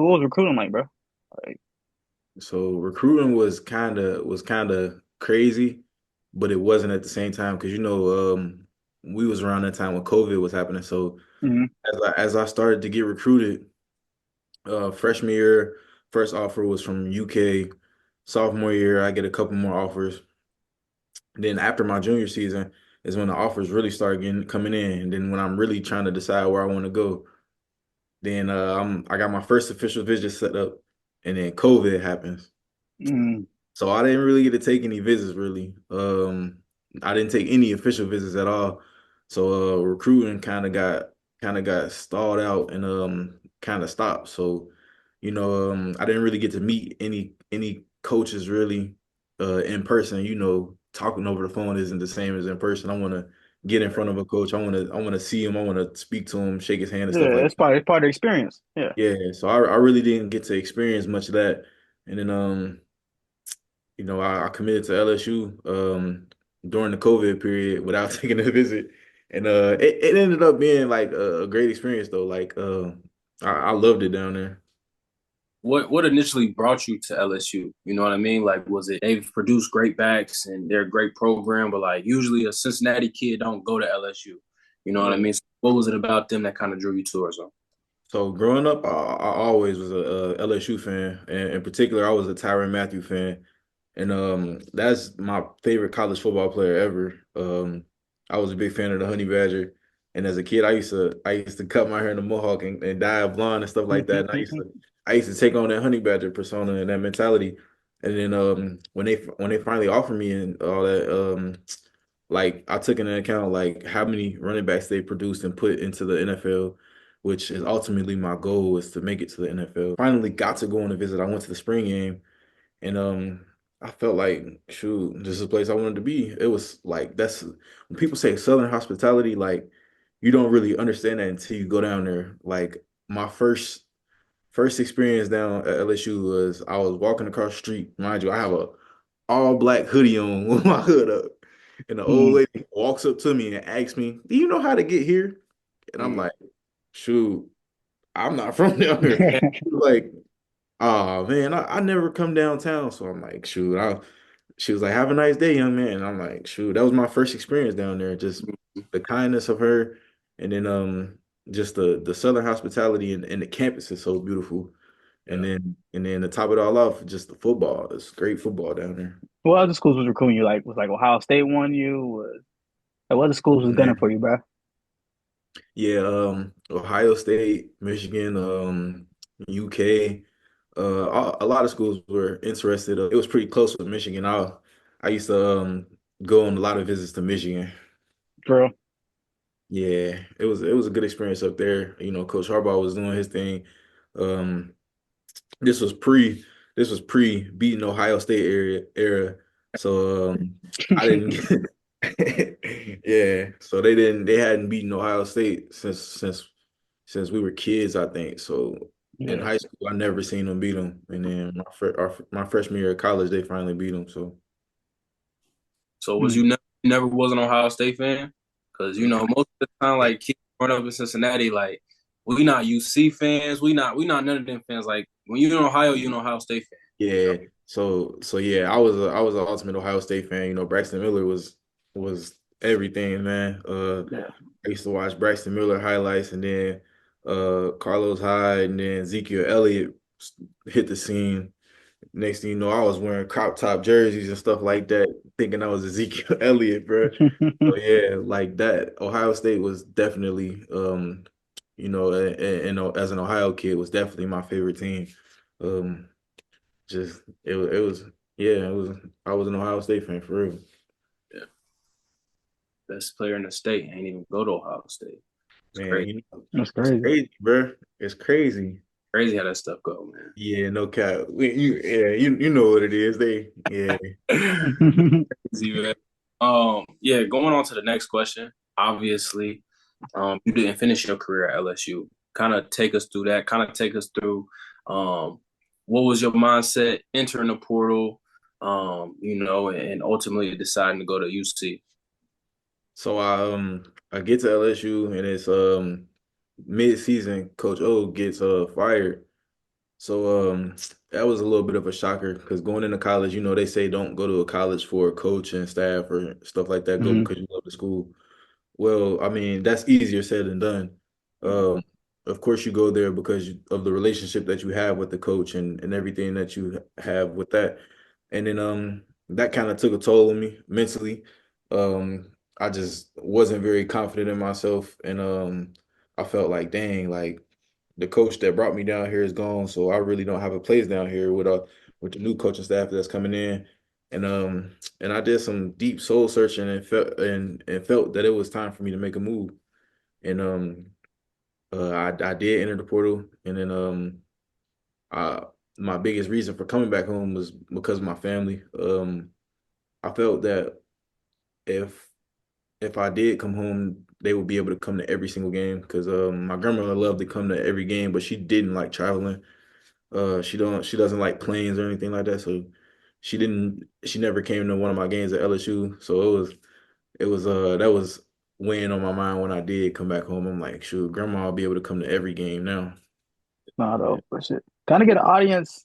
Who was recruiting like, bro? Like, So recruiting was kind of crazy, but it wasn't at the same time because we was around that time when COVID was happening. So mhm. as I started to get recruited, freshman year, first offer was from UK. Sophomore year, I get a couple more offers. Then after my junior season is when the offers really start getting coming in. And then when I'm really trying to decide where I want to go, then I got my first official visit set up, and then COVID happens. Mm, So I didn't really get to take any visits really. I didn't take any official visits at all. So recruiting kind of got stalled out and kind of stopped. So I didn't really get to meet any coaches really in person. Talking over the phone isn't the same as in person. I want to get in front of a coach. I want to see him. I want to speak to him, shake his hand and stuff yeah, like it's part of the experience. Yeah. that. Yeah, so I really didn't get to experience much of that. And then I committed to LSU during the COVID period without taking a visit. And it ended up being like a great experience though. Like I loved it down there. What initially brought you to LSU? You know what I mean? Like, was it they've produced great backs and they're a great program, but like usually a Cincinnati kid don't go to LSU. You know what I Yeah. mean? So what was it about them that kind of drew you towards them? So growing up, I always was a LSU fan, and in particular, I was a Tyrann Mathieu fan, and that's my favorite college football player ever. I was a big fan of the Honey Badger, and as a kid, I used to cut my hair in a mohawk and dye it blonde and stuff like that. And I used to take on that Honey Badger persona and that mentality. And then when they finally offered me and all that, like I took into account like how many running backs they produced and put into the NFL, which is ultimately my goal is to make it to the NFL. Finally got to go on a visit. I went to the spring game and I felt like shoot, this is a place I wanted to be. It was like that's when people say Southern hospitality, like you don't really understand that until you go down there. Like my first experience down at LSU was I was walking across the street. Mind you, I have a all black hoodie on with my hood up. And the old Mm. lady walks up to me and asks me, "Do you know how to get here?" And I'm Mm. like, "Shoot, I'm not from down here." She was like, "Oh man, I never come downtown." So I'm like, "Shoot." She was like, "Have a nice day, young man." And I'm like, "Shoot." That was my first experience down there. Just the kindness of her, and then just the Southern hospitality and the campus is so beautiful. And Yeah. then to top it all off, just the football. It's great football down there. What other schools was recruiting you? Like, was like Ohio State won you? Like, what other schools was gunning Man. for you, bro? Yeah, Ohio State, Michigan, UK, a lot of schools were interested. It was pretty close with Michigan. I used to go on a lot of visits to Michigan. For real? Yeah, it was a good experience up there. Coach Harbaugh was doing his thing. Um, this was pre beating Ohio State era. So I didn't yeah. So they hadn't beaten Ohio State since we were kids, I think. So in Yeah. high school, I never seen them beat them, and then my freshman year of college, they finally beat them. So So was Hmm. you never was an Ohio State fan? Because you know most of the time, like kids growing up in Cincinnati, like we not UC fans, we not none of them fans. Like when you're in Ohio, you're an Ohio State fan. Yeah, so yeah, I was an ultimate Ohio State fan. Braxton Miller was everything, man. Yeah. I used to watch Braxton Miller highlights, and then Carlos Hyde, and then Ezekiel Elliott hit the scene. Next thing you know, I was wearing crop top jerseys and stuff like that, thinking I was Ezekiel Elliott, bro. So yeah, like that. Ohio State was definitely, as an Ohio kid, was definitely my favorite team. Um, just it was yeah, it was. I was an Ohio State fan for real. Yeah. Best player in the state ain't even go to Ohio State. It's Man, crazy. That's it's crazy. crazy, bro. It's crazy. Crazy how that stuff go, man. Yeah, no cap. You know what it is. Yeah. Crazy, man. Yeah, going on to the next question. Obviously, you didn't finish your career at LSU. Kind of take us through that. Kind of take us through what was your mindset entering the portal, and ultimately deciding to go to UC. So I get to LSU and it's mid-season. Coach O gets fired. So that was a little bit of a shocker because going into college, they say don't go to a college for a coach and staff or stuff like that. Go Hmm. because you love the school. Well, I mean, that's easier said than done. Um, of course, you go there because of the relationship that you have with the coach and everything that you have with that. And then that kind of took a toll on me mentally. I just wasn't very confident in myself, and I felt like, dang, like the coach that brought me down here is gone, so I really don't have a place down here with the new coaching staff that's coming in. And I did some deep soul searching and felt that it was time for me to make a move. And I did enter the portal, and then I my biggest reason for coming back home was because of my family. I felt that if if I did come home, they would be able to come to every single game because my grandmother loved to come to every game, but she didn't like traveling. She doesn't like planes or anything like that, so she never came to one of my games at LSU. So it was that was weighing on my mind when I did come back home. I'm like, shoot, grandma will be able to come to every game now. Nah, Yeah. though, for shit. Kind of get an audience.